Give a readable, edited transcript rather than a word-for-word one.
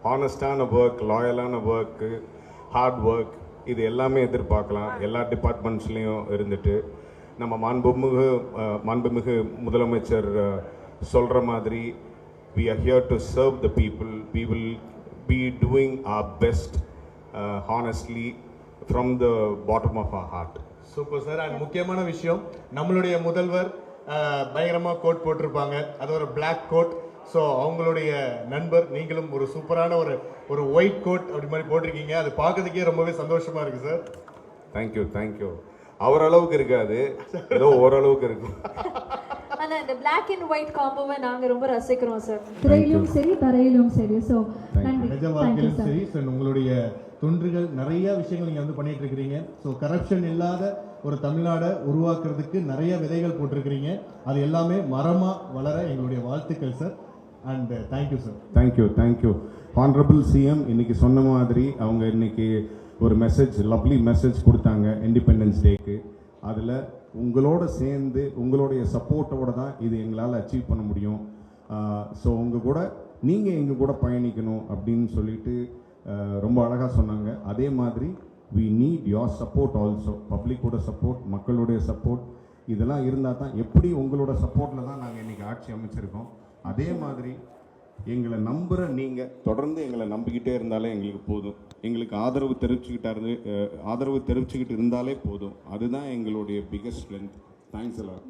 ஹானஸ்டான work, லாயலான work, hard work, இது எல்லாமே எதிர்பார்க்கலாம் எல்லா டிபார்ட்மெண்ட்ஸ்லேயும் இருந்துட்டு. நம்ம மாண்புமிகு முதலமைச்சர் சொல்கிற மாதிரி we are here to serve the people. We will be doing our best honestly from the bottom of our heart. Super sir. And முக்கியமான விஷயம், நம்மளுடைய முதல்வர் பயங்கரமாக கோட் போட்டிருப்பாங்க, அது ஒரு பிளாக் கோட். ஸோ அவங்களுடைய நண்பர் நீங்களும் ஒரு சூப்பரான ஒரு ஒயிட் கோட் அப்படி மாதிரி போட்டிருக்கீங்க. அது பார்க்கறதுக்கே ரொம்பவே சந்தோஷமா இருக்கு சார். தேங்க்யூ. அவர் அளவுக்கு இருக்காது, ஏதோ ஓரளவுக்கு இருக்கும். ஆனா இந்த Black and white காம்போவை நாங்க ரொம்ப ரசிக்கிறோம் சார். திரையிலும் சரி தரையிலும் சரி. ஸோ நன்றி. நிஜ வாழ்க்கையிலும் சரி சார், உங்களுடைய தொன்றுகள் நிறைய விஷயங்கள் நீங்கள் வந்து பண்ணிட்டு இருக்கிறீங்க. ஸோ கரப்ஷன் இல்லாத ஒரு தமிழ்நாடை உருவாக்குறதுக்கு நிறைய விதைகள் போட்டிருக்கிறீங்க. அது எல்லாமே மரமாக வளர எங்களுடைய வாழ்த்துக்கள் sir. And thank you sir. Thank you. Honourable CM இன்னைக்கு சொன்ன மாதிரி அவங்க இன்னைக்கு ஒரு லவ்லி மெசேஜ் கொடுத்தாங்க இண்டிபெண்டன்ஸ் டேக்கு. அதில் உங்களோட சேர்ந்து உங்களுடைய சப்போர்ட்டோட தான் இது எங்களால் அச்சீவ் பண்ண முடியும். ஸோ நீங்கள் எங்கள் கூட பயணிக்கணும் அப்படின்னு சொல்லிட்டு ரொம்ப அழகாக சொன்னாங்க. அதே மாதிரி we need your support also, பப்ளிக்கோட சப்போர்ட், மக்களுடைய சப்போர்ட், இதெல்லாம் இருந்தால் தான், எப்படி உங்களோட சப்போர்ட்டில் தான் நாங்கள் இன்றைக்கி ஆட்சி அமைச்சிருக்கோம். அதே மாதிரி எங்களை நம்புகிற நீங்கள் தொடர்ந்து எங்களை நம்பிக்கிட்டே இருந்தாலே எங்களுக்கு போதும். எங்களுக்கு ஆதரவு தெரிவிச்சுக்கிட்டு இருந்தாலே போதும். அதுதான் எங்களுடைய பிகெஸ்ட் ஸ்ட்ரென்த். தேங்க்ஸ் எல்லாம்.